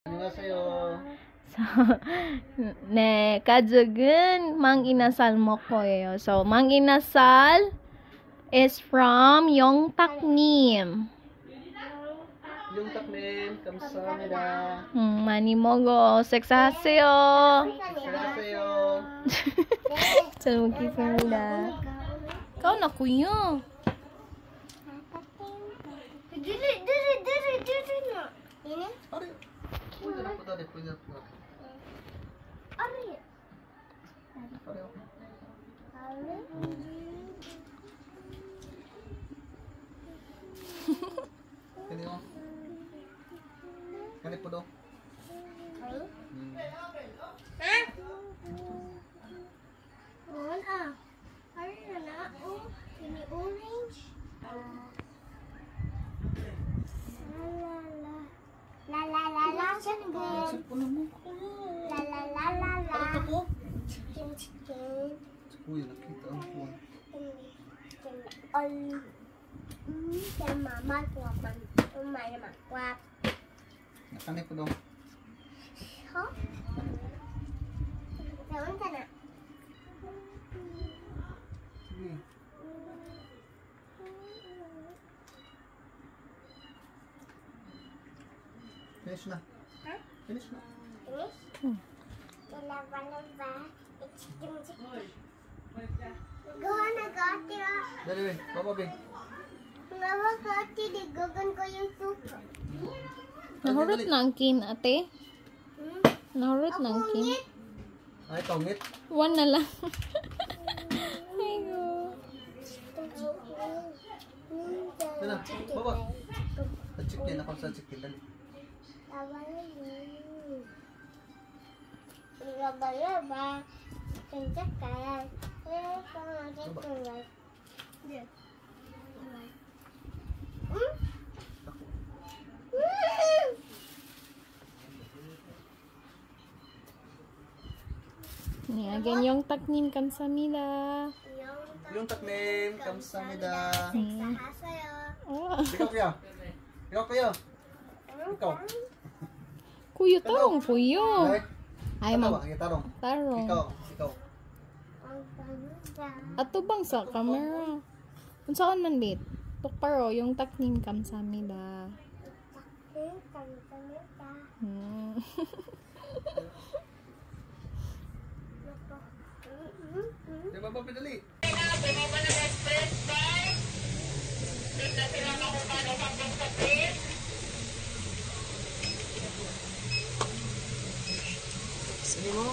안녕하세요. 네, 가족은 mang-inasal 먹고예요. So, mang-inasal is from 용탁님. 용탁님, 감사합니다. 많이 먹어. 식사하세요. 식사하세요. 잘 먹겠습니다. Ikaw na kuya. Diri na. Ini? Ari, pwede na po dali, pwede na po. Ari. Ari, okay. Ari. Kani o. Kani po do. Ari. Ha? Mohon ah. Ari na oh. Ini orange. La la la la chicken. Sipon na mo. La la la la la. Ano ka po? Chicken chicken. Uy, nakita ang phone. Cho mama quạt mình, mày mặc quạt. Kani po do. Hả? Sao anh thế nào? Sige. Finish na. Hả? Finish na. Finish? Lava lava. Chicken chicken. Go na gati. Dali, be. Baba, be. Lava gati di gagan ko yung soup. Nahurot na ang kin, ate. Nahurot na ang kin. Ngit. Ay, tongit. One na lang. Aygo. Dala, baba. Sa chicken, ako sa chicken. Dali. Lava lava. Lava lava. Chicken chicken. Con chicken rồi. Nih, again yung taknim kamsamida. 용탁님, 감사합니다. Sahasaya. Oh. Ikaw kuya. Ikaw kuya. Ikaw. Kuyo tarong kuyo. Ay, Ano mag ba? Tarong. tarong. Ikaw. Ikaw. Ato bang sa camera? Unsaon man bit? Tukparo yung taknim kamsamida. Hmm. Di ba ba pinali? Sini mo?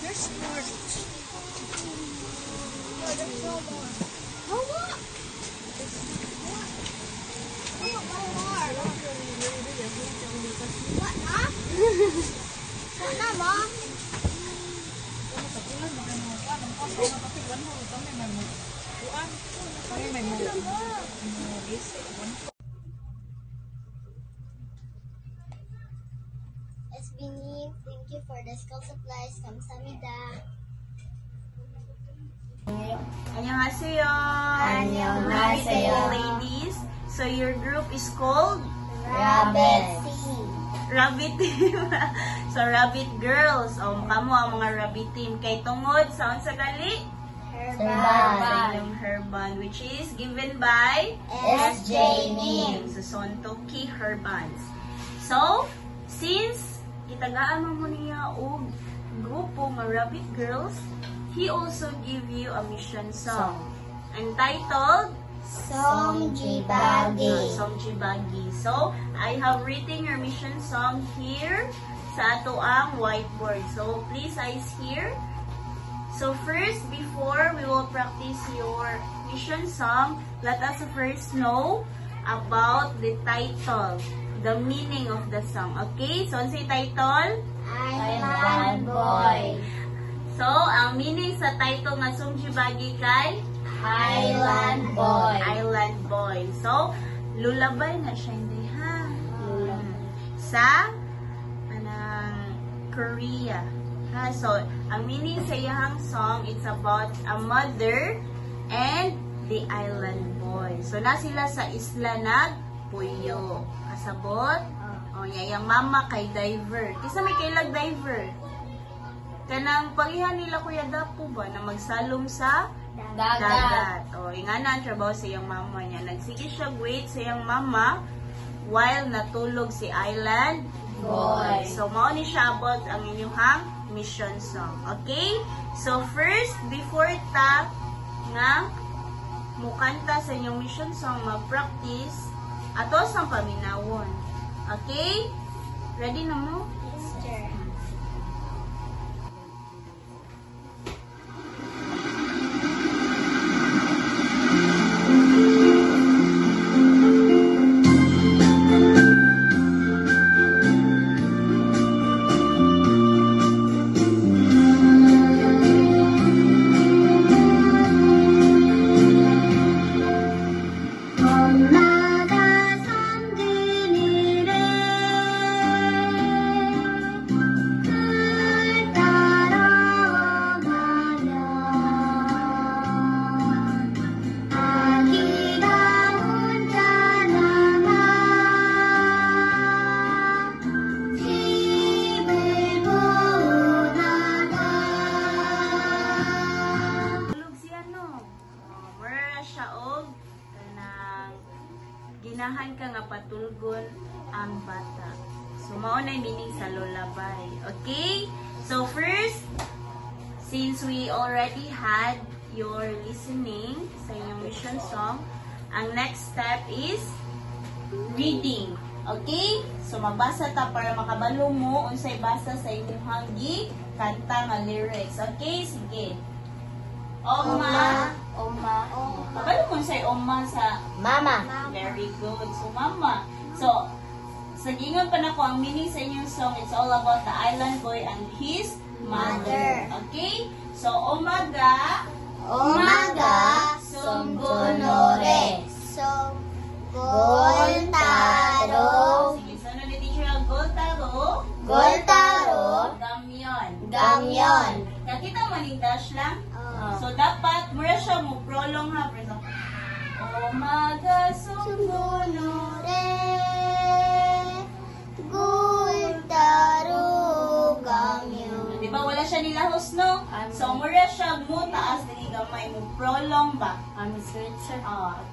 There's more. No, there's no more. Oh, what? What, huh? What na, Mom? May the school supplies. Kamsamida. Annyeonghaseyo. Annyeonghaseyo. Ladies. So your group is called Rabbit. Rabbit Team. So Rabbit Girls. Kamo ang mga Rabbit Team. Kay tungod sa unsa gali? Sa inyong Herban, which is given by SJ Nim. Sa Sontoki Herbans. So, since itagaan mo niya og grupo nga Rabbit Girls, he also give you a mission song entitled Song Jibagi. Song Jibagi. So, I have written your mission song here sa ato ang whiteboard. So, please eyes here. So, first, before we will practice your mission song, let us first know about the title, the meaning of the song. Okay? So, ano sa title? Island Boy. So, ang meaning sa title nga Song Jibagi kay Island Boy. Island Boy. So, lullaby na siya hindi ha. Sa anang Korea. Ha? So, ang meaning sa iyang song, it's about a mother and the island boy. So, na sila sa isla nagpuyo. Kasabot? O, yung mama kay diver. Kisa may kailag diver. Kanang pagihan nila Kuya Dapo ba na magsalom sa dagat. O, ingana ang trabaho sa iyang mama niya. Nagsige siya wait sa iyang mama while natulog si island boy. So, mao ni siya about ang inyong mission song. Okay? So, first, before ta nga mukanta sa inyong mission song, mag-practice, ato sang paminawon. Okay? Ready na mo? Sister. ginahan ka nga patulgon ang bata. So, mao na yung meaning sa lullaby. Okay? So, first, since we already had your listening sa inyong mission song, ang next step is reading. Okay? So, mabasa ta para makabalo mo unsay basa sa inyong hanggi kanta nga lyrics. Okay? Sige. Oma. Oma. Kabalo mo unsay oma sa Mama. very good. So, mama. So, sa gingon pa na ko, ang meaning sa inyong song, it's all about the island boy and his mother. Okay? So, umaga. Umaga. Sunggunore. Goltaro. Sige, sunod ni teacher ang Goltaro. Goltaro. Gamyon. Gamyon. Nakita mo ni dash lang? Oh. So, dapat, mura siya mo prolong ha. Umaga, Sunggunore. Goltaro. Gamyon. Di ba wala siya nilahos, no? So, mura siya mo taas dili gamay mo prolong ba?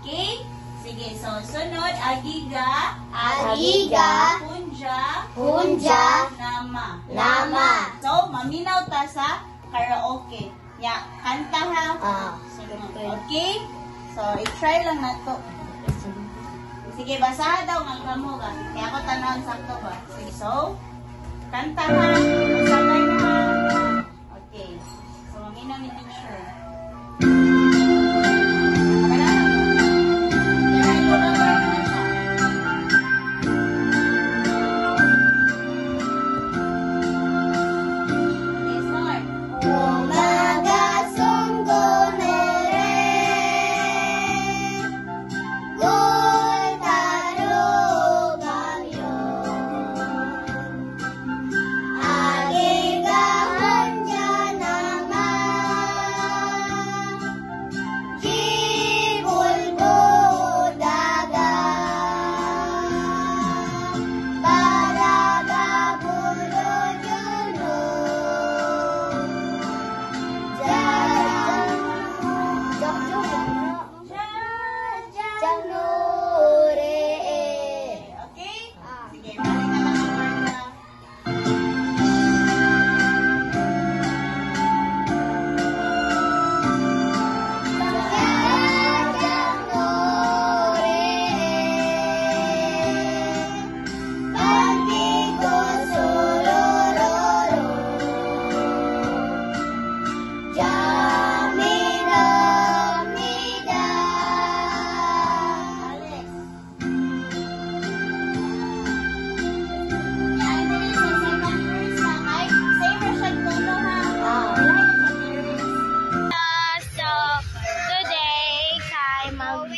Okay? Sige, so sunod, agiga. Agiga. Punja. Punja. Nama. Nama. So, maminaw ta sa karaoke. Ya, kanta ha. Sunod. Okay? So, i-try lang na to. Sige, basahan daw ng kamo ba? Kaya ako tanawin sakto ba? Sige, so, kanta ha. Sabay na ha. Okay. So, maminaw ni teacher. Umaga Sunggunore. Goltaro. Gamyon. Agiga.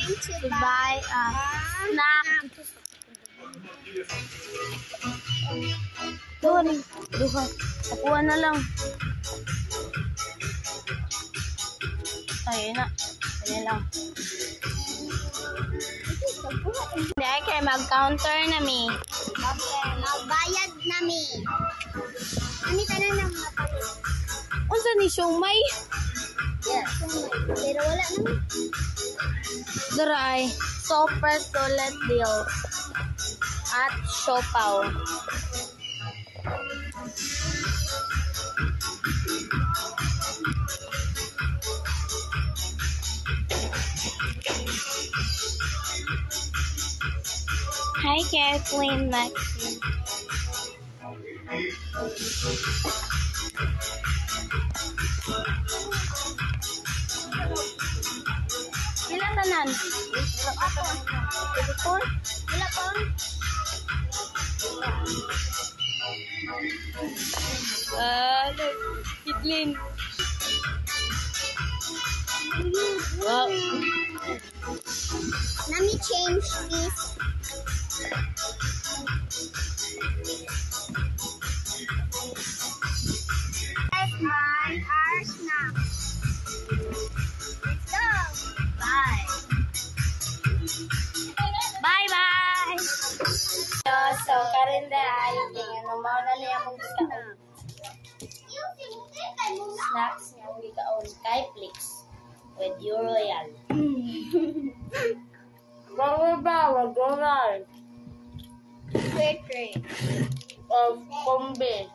going to buy a snack. Doon. Duha. Nakuha na lang. Ayun na. Ayun lang. Hindi, kaya mag-counter na mi. Okay, magbayad na mi. Ano tanan ng mga palit? Unsa ni siomay? Yeah. Pero wala naman. Dry. Super solid deal. At siopaw. Hi, Kathleen Maxine. Ilan tanan? Wala pa. Kathleen. Wow. Let me change this. Let's buy our snack. Let's go. Bye. Bye-bye! So, karin dahil ano, mauna niya mong gikaon. Snacks niya mong gikaon kay Flix with your royal. Bawa royal Great. of kombe.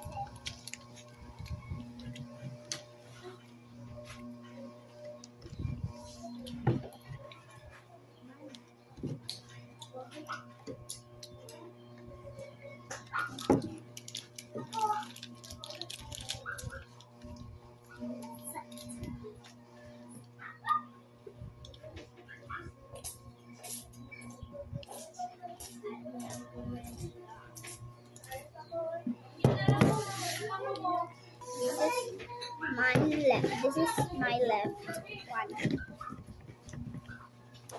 This is my left one.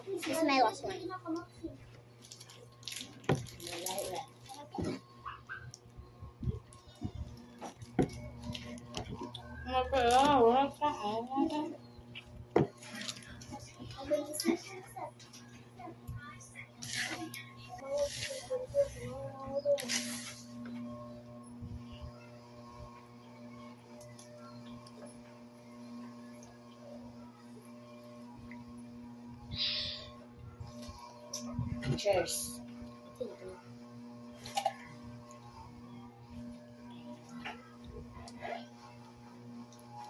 This is my last one. Cheers.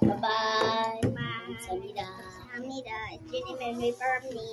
Bye-bye. Bye. Samida. Hamida, it's Jenny Memory for me.